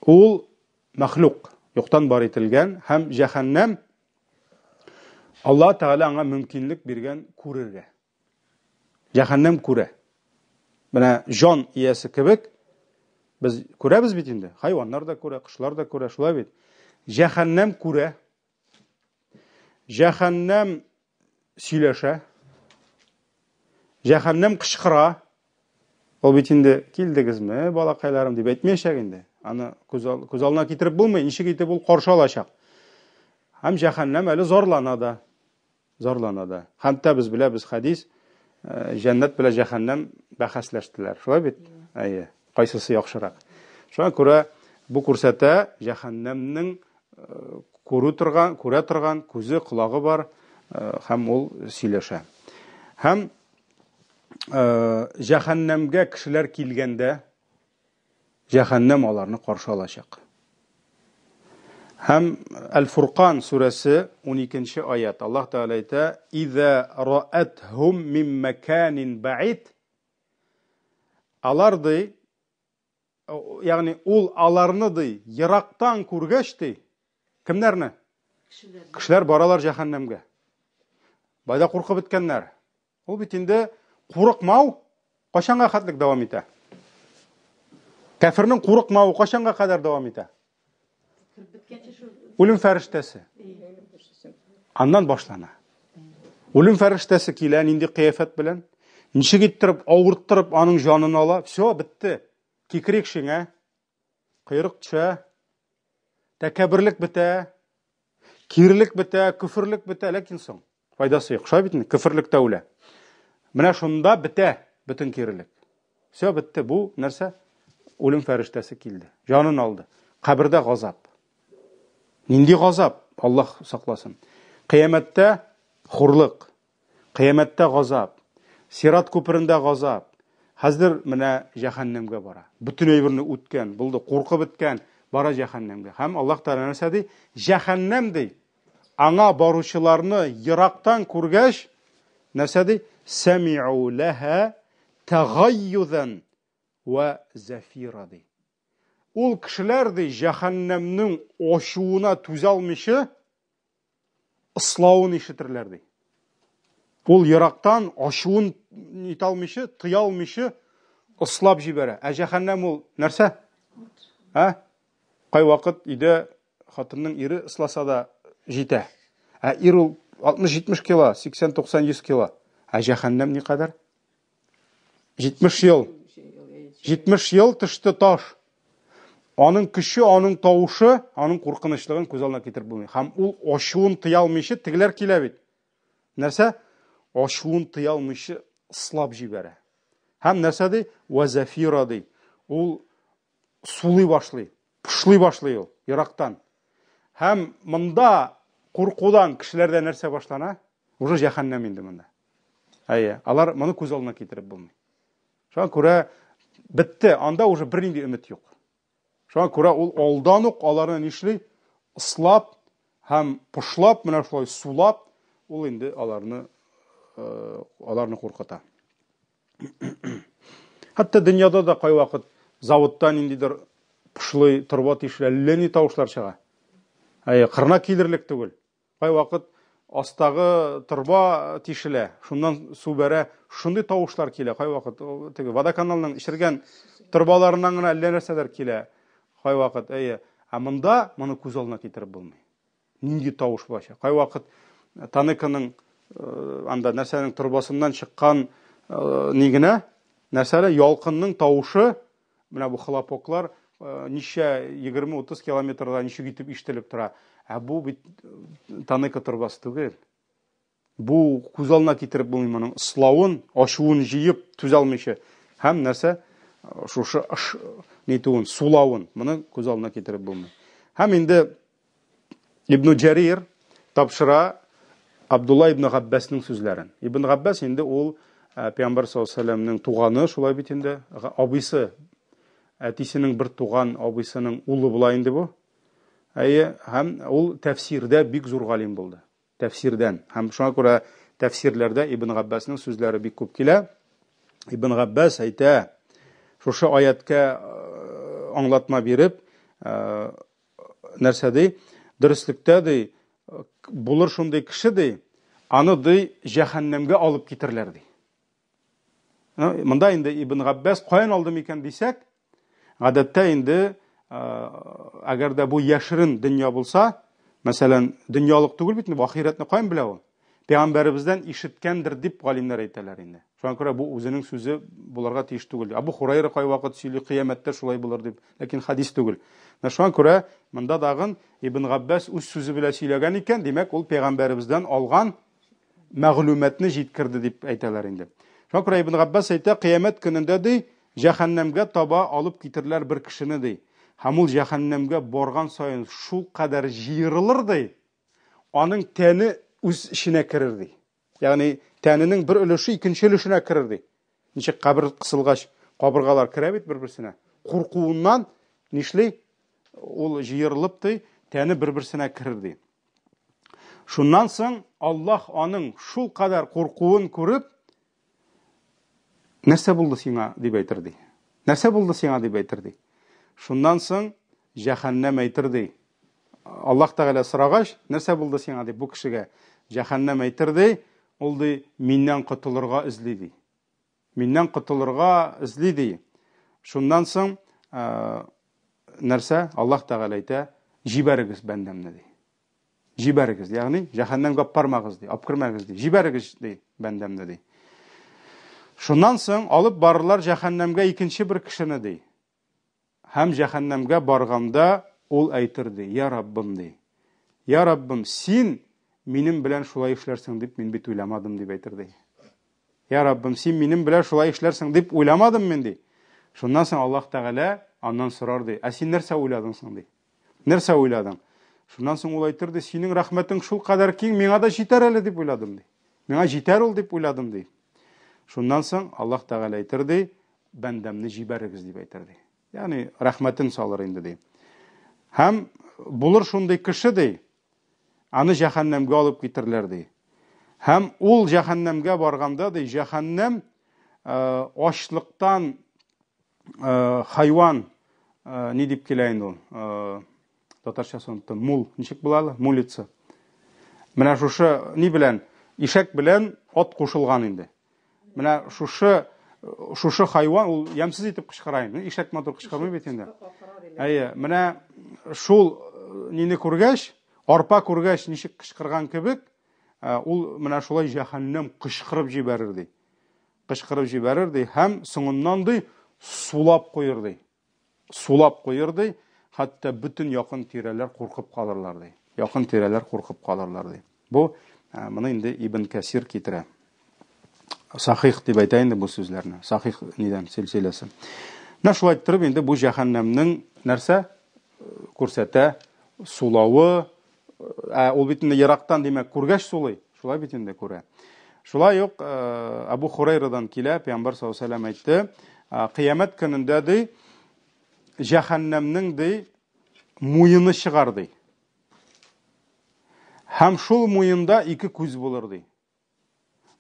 ул мәхлук, юктан бар ителгән һәм җәһәннәм Алла Тәгалә аңа мөмкинлек биргән күрергә. Җәһәннәм күрә. Менә җан иясе кебек без күрәбез бит инде. Хайваннар да күрә, кошлар да күрә, шулай бит. Җәһәннәм күрә. Җәһәннәм сөйләшә. Җәһәннәм кычкыра. Ул бит инде килдегезме, балакайларым дип әйтмәячәк инде. Аны күз алдына китереп булмый, ничек итеп ул каршы алачак. Һәм җәһәннәм әле зарлана да. Хәтта без беләбез хәдис, җәннәт белән җәһәннәм бәхәсләштеләр. Шулай бит? Әйе. Кайсысы яхшырак? Шуңа күрә бу күрсәтә җәһәннәмнең күрә торган күзе, колагы бар һәм ул сөйләшә. Һәм җәһәннәмгә кешеләр килгәндә җәһәннәм аларны каршы алачак. Һәм Әл-Фуркан сүрәсе 12-нче аят. Аллаһ Тәгалә әйтә: "Иза раәтһум мин маканин баид". Аларды, ягъни ул аларны ди ерактан күргәч ди, кемнәрне? Кешеләр баралар җәһәннәмгә. Байда куркып беткәннәр. Ул бит инде курыкмау кашанга хәтлек дәвам итә. Кафирның курыкмауы кашанга кадәр дәвам итә? Үлем фәрештәсе. Аннан башлана. Үлем фәрештәсе килә нинди кыяфәт белән, ничек иттереп авырттырып аның җанын ала. Всё, бетте. Кикрек шиңә, кыйрык төшә, тәкәбберлек бетә, кирлек бетә, күфрлек бетә, ләкин соң файдасы юк. Шулай бит, күфрлек тә үлә. Менә шунда бетә бөтен кирлек. Всё, бетте. Бу нәрсә? Үлем фәрештәсе килде. Җанын алды. Кабердә газап. Нинди газап? Аллаһ сакласын. Кыямәттә хурлык, кыямәттә газап, Сират күперендә газап. Хәзер менә җәһәннәмгә бара. Бүтән әйберне үткән, булды, куркып беткән, бара җәһәннәмгә. Һәм Аллаһ Тәгалә нәрсә ди? Җәһәннәм ди. Аңа баручыларны ерактан күргәч, нәрсә ди? Сәми'у лаһа тагайюзан ва зафира ди. Ул кешеләр ди җәһәннәмнең ачуына түзә алмыйча ислауын ишетерләр ди. Ул ерактан ачуын итә алмыйча, тыя алмыйча ислап җибәрә. Җәһәннәм ул нәрсә? Кай вакыт иде хатынның ире исласа да җитә. Ир ул 60-70 кило, 80-90-100 кило. Җәһәннәм ни кадәр? 70 ел. 70 ел төште таш. Аның көче, аның тавышы, аның куркынычлыгын күз алдына китереп булмый. Һәм ул ачуын тыя алмыйча тегеләр килә бит. Нәрсә? Ачуын тыя алмыйча ислап җибәрә. Һәм нәрсә ди? Ва зафира ди. Ул сулый башлый, пышлый башлый ул ерактан. Һәм монда куркудан кешеләрдә нәрсә башлана? Уже җәһәннәм инде монда. Алар моны күз алдына китереп булмый. Шуңа күрә бетте, анда уже бернинди өмет юк. Шуңа күрә ул алдан ук аларны нишли? Ислап һәм пышлап, менә шулай сулап, ул инде аларны куркыта. Хәтта дөньяда да кай вакыт заводтан ниндидер пышлый торба тишелә, ләни тавышлар чыга. Кырна килерлек түгел. Кай вакыт астагы торба тишелә, шуннан су бәрә, шундый тавышлар килә. Кай вакыт теге водоканалның ишергән торбаларыннан гына әллә нәрсәләр килә. Кай вакыт, монда моны күз алдына китереп булмый. Нинди тавыш булачак? Кай вакыт таныкының анда нәрсәнең торбасыннан чыккан ни генә нәрсәле ялкынның тавышы, менә бу хлопоклар ничә 20-30 километрда ничек итеп ишетелеп тора. Бу бит танык торбас түгел. Бу күз алдына китереп булмый моның иславын, ачуын җыеп түзә алмыйча. Һәм нәрсә шушы нитүен, сулавын моны күз алдына китереп булмый. Һәм инде Ибн Джарир тапшыра Абдулла ибн Габбасның сүзләрен. Ибн Габбас инде ул Пәйгамбәр саллаллаһу алейһи ва сәлләмнең туганы, шулай бит инде абыйсы, әтисенең бер туган абыйсының улы була инде бу. Һәм ул тәфсирдә бик зур галим булды. Тәфсирдән. Һәм шуңа күрә тәфсирләрдә Ибн Габбасның сүзләре бик күп килә. Ибн Габбас әйтә, шушы аятка аңлатма биреп, нәрсә ди? Дөрестлектә ди, булыр шундый кеше ди, аны ди җәһәннәмгә алып китерләр ди. Монда инде Ибн Габбас каян алды микән дисәк, гадәттә инде әгәр дә бу яшерен дөнья булса, мәсәлән, дөньялык түгел бит, бу ахиратны каян белә ул? Пәйгамбәребездән ишеткәндер дип галимнәр әйтәләр инде. Шуңа күрә бу үзенең сүзе буларга тиеш түгел. Абу Хурайра кайвакыт сөйли, кыямәттә шулай булыр дип, ләкин хадис түгел. Шуңа күрә монда дагын Ибн Габбас үз сүзе белән сөйләгән икән, димәк ул пәйгамбәребездән алган мәгълүматны җиткерде дип әйтәләр инде. Шуңа күрә Ибн Габбас әйтә, кыямәт көнендә ди, җәһәннәмгә таба алып китерләр бер кешене ди. Һәм ул җәһәннәмгә барган саен шул кадәр җыерылыр ди, аның тәне үз эченә керер ди. Ягъни тәненең бер өлеше икенче өлешенә керер ди. Ничек кабер кысылгач кабыргалар керә бит бер-берсенә. Куркуыннан нишли? Ул җыерылып ди, тәне бер-берсенә керер ди. Шуннан соң Аллаһ аның шул кадәр куркуын күреп, нәрсә булды сиңа дип әйтер ди. Нәрсә булды сиңа дип әйтер ди. Шуннан соң җәһәннәм әйтер ди. Аллаһ Тәгалә сорагач, нәрсә булды сиңа дип бу кешегә җәһәннәм әйтер ди, ул ди, миннән котылырга эзли ди. Миннән котылырга эзли ди. Шуннан соң нәрсә? Аллаһ Тәгалә әйтә, җибәрегез бәндәмне ди. Җибәрегез, ягъни җәһәннәмгә бармагыз ди, апкырмагыз ди. Җибәрегез ди бәндәмне ди. Шуннан соң алып барырлар җәһәннәмгә икенче бер кешене ди. Һәм җәһәннәмгә барганда ул әйтер ди, я Раббым ди. Я Раббым, син минем белән шулай эшләрсең дип мин бит уйламадым дип әйтер ди. Я Раббым, син минем белән шулай эшләрсең дип уйламадым мин ди. Шуннан соң Аллаһ Тәгалә аннан сорар ди, син нәрсә уйладың соң ди? Нәрсә уйладың? Шуннан соң ул әйтер ди, синең рәхмәтең шул кадәр киң, миңа да җитәр әле дип уйладым ди. Миңа җитәр ул дип уйладым ди. Шуннан соң Аллаһ Тәгалә әйтер ди, бәндәмне җибәрегез дип әйтер ди. Ягъни рәхмәтен салыр инде ди. Һәм булыр шундый кеше ди, аны җәһәннәмгә алып китерләр ди. Һәм ул җәһәннәмгә барганда ди, җәһәннәм ачлыктан хайван ни дип килә инде ул? Татарчасы онтым, мул, ничек була? Мулица. Менә шушы ни белән? Ишәк белән ат кушылган инде. Менә шушы хайван ул ямсыз итеп кычкыра инде. Ишәк матур кычкырмый бит инде. Менә шул нине күргәч, арпа күргәч ничек кычкырган кебек, ул менә шулай җәһәннәм кычкырып җибәрер ди. Кычкырып җибәрер ди һәм соңыннан ди сулап куер ди. Сулап куер ди, хәтта бүтән якын тирәләр куркып калырлар ди. Якын тирәләр куркып калырлар ди. Бу моны инде Ибн Кәсир китерә. Сахих дип әйтә инде бу сүзләрне. Сахих нидән силсиләсе. Менә шулай итеп инде бу җәһәннәмнең нәрсә күрсәтә? Сулавы, ул бит инде ярактан димәк күргәч сулый. Шулай бит инде күрә. Шулай ук Абу Хурайрадан килә, Пәйгамбәр саллаллаһу алейһи ва сәллям әйтте, кыямәт көнендә ди җәһәннәмнең ди муены чыгар ди. Һәм шул муенда ике күз булыр ди.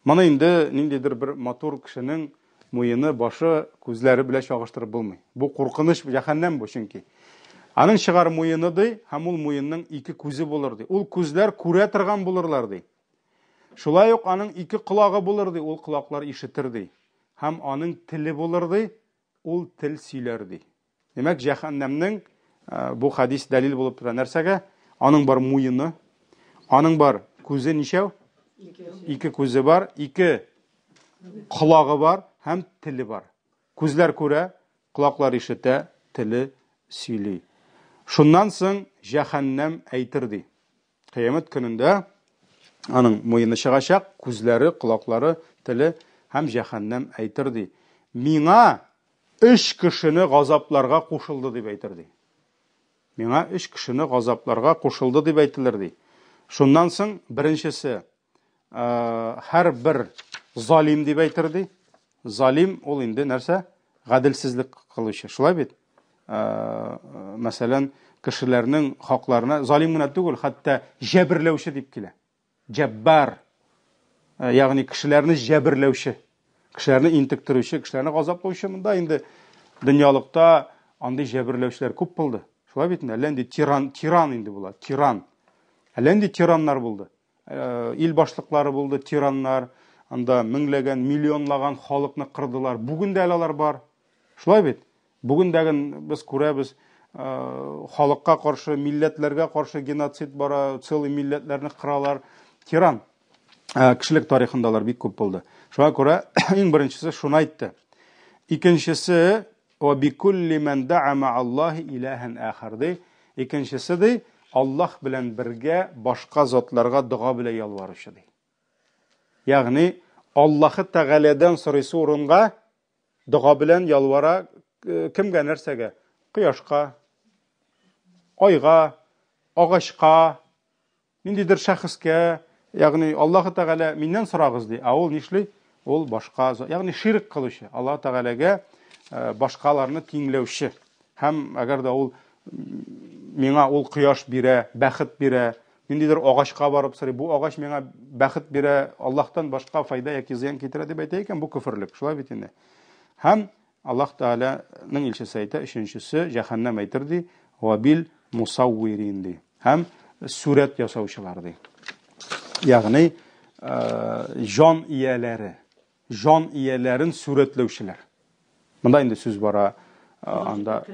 Моны инде ниндидер бер матур кешенең муены, башы, күзләре белән чагыштырып булмый. Бу куркыныч җәһәннәм бу чөнки. Аның чыгар муены ди, һәм ул муенның ике күзе булыр ди. Ул күзләр күрә торган булырлар ди. Шулай ук аның ике колагы булыр ди, ул колаклар ишетер ди. Һәм аның теле булыр ди, ул тел сөйләр ди. Демәк, җәһәннәмнең бу хадис дәлил булып тора нәрсәгә? Аның бар муены, аның бар күзе ничәү? Ике күзе бар, ике колагы бар һәм теле бар. Күзләр күрә, колаклар ишетә, теле сөйли. Шуннан соң җәһәннәм әйтер ди. Кыямәт көнендә аның муены чыгачак, күзләре, колаклары, теле һәм җәһәннәм әйтер ди. Миңа 3 кешене газапларга кушылды дип әйтер ди. Миңа 3 кешене газапларга кушылды дип әйтелер ди. Шуннан соң беренчесе һәрбер залим дип әйтер ди. Залим ул инде нәрсә? Гаделсезлек кылучы. Шулай бит? Мәсәлән, кешеләрнең хакларына залим гына түгел, хәтта җәберләүче дип килә. Җәббар. Ягъни кешеләрне җәберләүче, кешеләрне интектерүче, кешеләрне газаплаучы. Монда инде дөньялыкта андый җәберләүчеләр күп булды. Шулай бит инде, әллә инде тиран инде була, тиран. Әллә инде тираннар булды. Ил башлыклары булды, тираннар. Анда меңләгән, миллионлаган халыкны кырдылар. Бүген дә алар бар. Шулай бит. Бүген дә без күрәбез, халыкка каршы, милләтләргә каршы геноцид бара, целый милләтләрне кыралар. Тиран. Кешелек тарихындалар бик күп булды. Шуңа күрә иң беренчесе шуны әйтте. Икенчесе ва бикулли ман да'a мa'аллаһи илаһан ахар ди. Икенчесе ди, Аллаһ белән бергә башка затларга дуга белән ялваручы ди. Ягъни Аллаһы Тәгаләдән сорыйсы урынга дуга белән ялвара кемгә нәрсәгә? Кояшка, айга, агачка, ниндидер шәхескә, ягъни Аллаһы Тәгалә миннән сорагыз ди. Ул нишли? Ул башка, ягъни ширк кылучы. Аллаһ Тәгаләгә башкаларны тиңләүче. Һәм әгәр дә ул миңа ул кояш бирә, бәхет бирә, ниндидер агачка барып сорый, бу агач миңа бәхет бирә, Аллаһтан башка файда яки зыян китерә дип әйтә икән, бу күфрлек. Шулай бит инде. Һәм Аллаһ Тәгаләнең илчесе әйтә, өченчесе җәһәннәм әйтер ди, ва бил мусаввирин ди. Һәм сурәт ясаучылар ди. Ягъни җан ияләре, җан ияләрен сурәтләүчеләр. Монда инде сүз бара, анда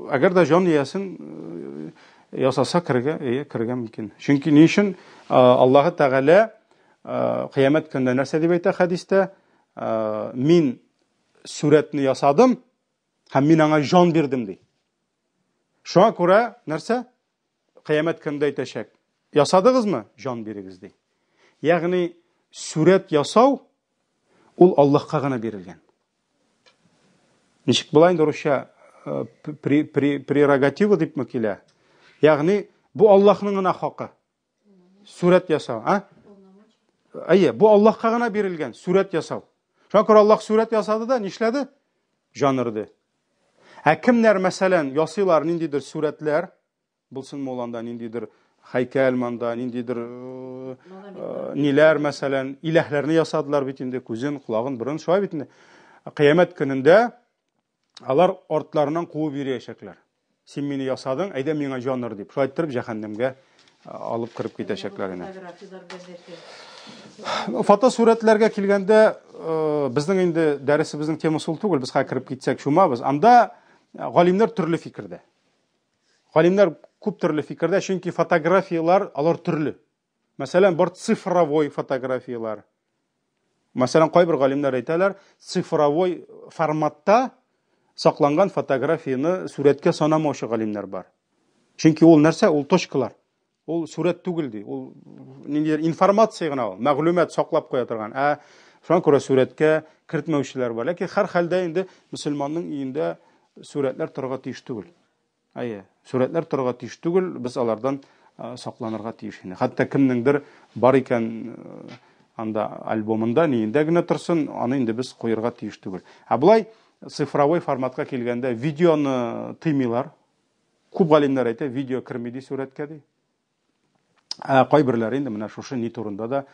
әгәр дә җан иясен ясаса кергә мөмкин. Чөнки ни өчен Аллаһ Тәгалә кыямәт көндә нәрсә дип әйтә хәдистә? Мин сурәтне ясадым һәм мин аңа җан бирдем ди. Шуңа күрә нәрсә? Кыямәт көндә әйтәчәк. Ясадыгызмы? Җан бирегез ди. Ягъни сурәт ясау ул Аллаһка гына бирелгән. Ничек була инде русча прерогатива дип килә? Ягъни бу Аллаһның гына хакы. Сурәт ясау, бу Аллаһка гына бирелгән, сурәт ясау. Шуңа күрә Аллаһ сурәт ясады да, нишләде? Җан ирде. Кемнәр мәсәлән ясыйлар ниндидер сурәтләр, булсын моланда ниндидер һәйкәл монда, ниндидер ниләр мәсәлән иләһләрне ясадылар бит инде, күзен, колагын, борын, шулай бит инде. Кыямәт көнендә алар артларынан куып йөрәчәкләр. Син мине ясадың, әйдә миңа җан ир дип. Шулай итеп җәһәннәмгә алып киреп китәчәкләр инде. Фотосурәтләргә килгәндә, безнең инде дәресебезнең темасы ул түгел, без киреп китсәк шумабыз. Анда галимнәр төрле фикердә. Галимнәр күп төрле фикердә, чөнки фотографиялар алар төрле. Мәсәлән, бар цифровой фотографиялар. Мәсәлән, кайбер галимнәр әйтәләр, цифровой форматта сакланган фотографияны сурәткә санамаучы галимнәр бар. Чөнки ул нәрсә? Ул точкалар. Ул сурәт түгел ди. Ул ниндидер информация гына, мәгълүмат саклап куя торган. Шуңа күрә сурәткә кертмәүчеләр бар. Ләкин һәр хәлдә инде мөселманның өендә сурәтләр торырга тиеш түгел. Сурәтләр торырга тиеш түгел, без алардан сакланырга тиеш. Хәтта кемнеңдер бар икән анда альбомында, ниендә генә торсын, аны инде без куярга тиеш түгел. Булай цифровой форматка килгәндә видеоны тыймыйлар. Күп галимнәр әйтә, видео кермиди сурәткә ди. Кайберләр инде менә шушы ни турында да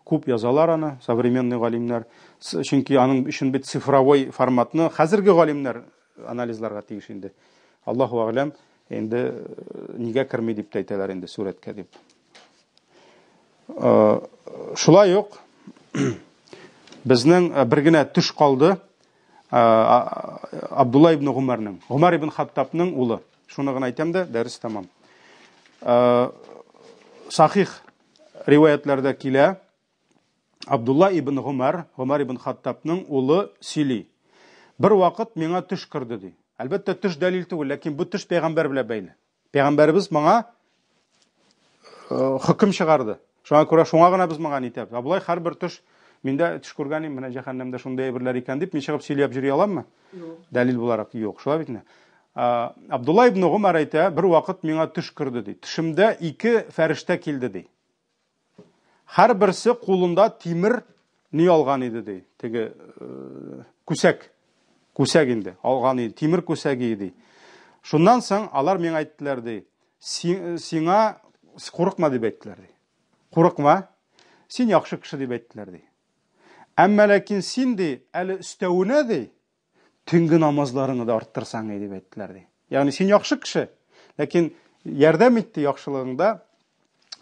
күп язалар аны, современный галимнәр. Чөнки аның өчен бит цифровой форматны хәзерге галимнәр анализларга тиеш инде. Аллаһу а'лам, инде нигә керми дип әйтәләр инде сурәткә дип. Шулай ук безнең бер генә төш калды. Абдулла ибн Гумарның, Гумар ибн Хаттабның улы. Шуны гына әйтәм дә, дәрес тамам. Сахих риваятларда килә, Абдулла ибн Гумар, Гумар ибн Хаттабның улы сөйли. bir вакыт миңа төш кирде ди. Әлбәттә төш дәлил түгел, ләкин бу төш пәйгамбәр белән бәйле. Пәйгамбәрбез моңа хөкем чыгарды. Шуңа күрә шуңа гына без моңа әйтәбез. Абулай һәрбер төш миндә төш күргән идем, менә җәһәннәмдә шундай әйберләр икән дип мин чыгып сөйләп йөри аламмы? Юк. Дәлил буларак юк. Шулай бит. Абдулла ибн Гумар әйтә, bir вакыт миңа төш кирде ди. Төшемдә ике фәрештә килде ди. Һәр берсе кулында тимер ни алган иде ди. Теге күсәк инде алган иде. Тимер күсәге иде. Шуннан соң алар миңа әйттеләр ди. Сиңа курыкма дип әйттеләр ди. Курыкма. Син яхшы кеше дип әйттеләр ди. Әмма ләкин син ди, әле өстәвенә ди, төнге намазларыңны да арттырсаң дип әйттеләр ди. Ягъни син яхшы кеше, ләкин ярдәм итте яхшылыгыңда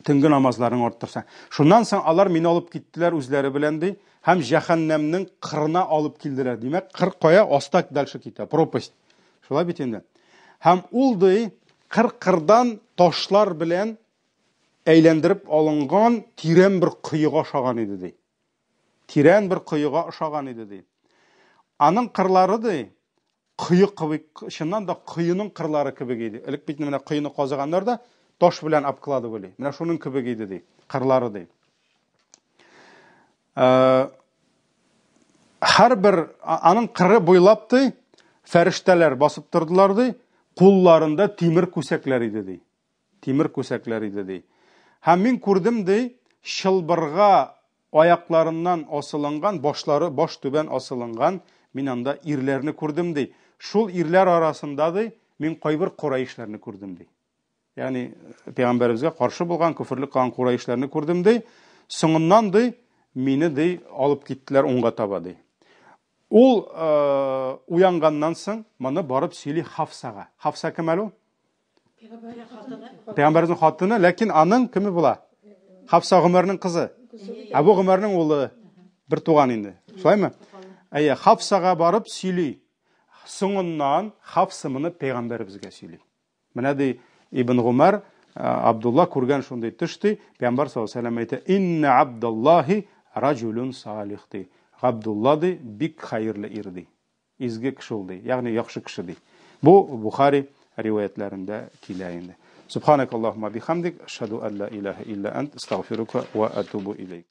төнге намазларыңны арттырсаң. Шуннан соң алар мине алып киттеләр үзләре белән ди, һәм җәһәннәмнең кырына алып килделәр. Димәк, кыр кая аста дальше китә, пропасть. Шулай бит инде. Һәм ул ди, кыр-кырдан ташлар белән әйләндереп алынган тирән бер кыйга ашаган иде ди. Тирән бер кыйга ашаган иде ди. Аның кырлары ди, кыйык кебек, чыннан да кыйының кырлары кебек иде. Элек бит менә кыйны казаганнар да таш белән обкладывали. Менә шуның кебек иде ди, кырлары ди. Һәрбер аның кыры буйлап ди, фәрештәләр басып тордылар ди, кулларында тимер күсәкләр иде ди. Тимер күсәкләр иде ди. Һәм мин күрдем ди, шылбырга аякларыннан асылынган, башлары баш түбән асылынган, мин анда ирләрне күрдем ди. Шул ирләр арасында ди, мин кайбер Курайшларны күрдем ди. Ягъни пәйгамбәребезгә каршы булган күферлек кылган Курайшларны күрдем ди. Соңыннан ди, мине ди алып киттеләр уңга таба ди. Ул уянганнан соң моны барып сөйли Хафсага. Хафса кем әле? Пәйгамбәрнең хатыны, ләкин аның кеме була? Хафса Гомәрнең кызы. Абу Гомәрнең улы, бер туган инде. Шулаймы? Әйе, Хафсага барып сөйли. Соңыннан Хафса моны пәйгамбәребезгә сөйли. Менә ди Ибн Гумар, Абдулла күргән шундый төште, пәйгамбәр саллаллаһу алейһи ва сәллям әйтә: "Инна Абдуллаһи раҗулун салих" ди. Абдулла ди бик хәерле ир ди. Изге кеше ул ди, ягъни яхшы кеше ди. Бу Бухари риваятларында килә инде. Субханакаллаһумма бихамдик, ашһаду ан ла илаха илля ант, астагфирука ва атубу илейк.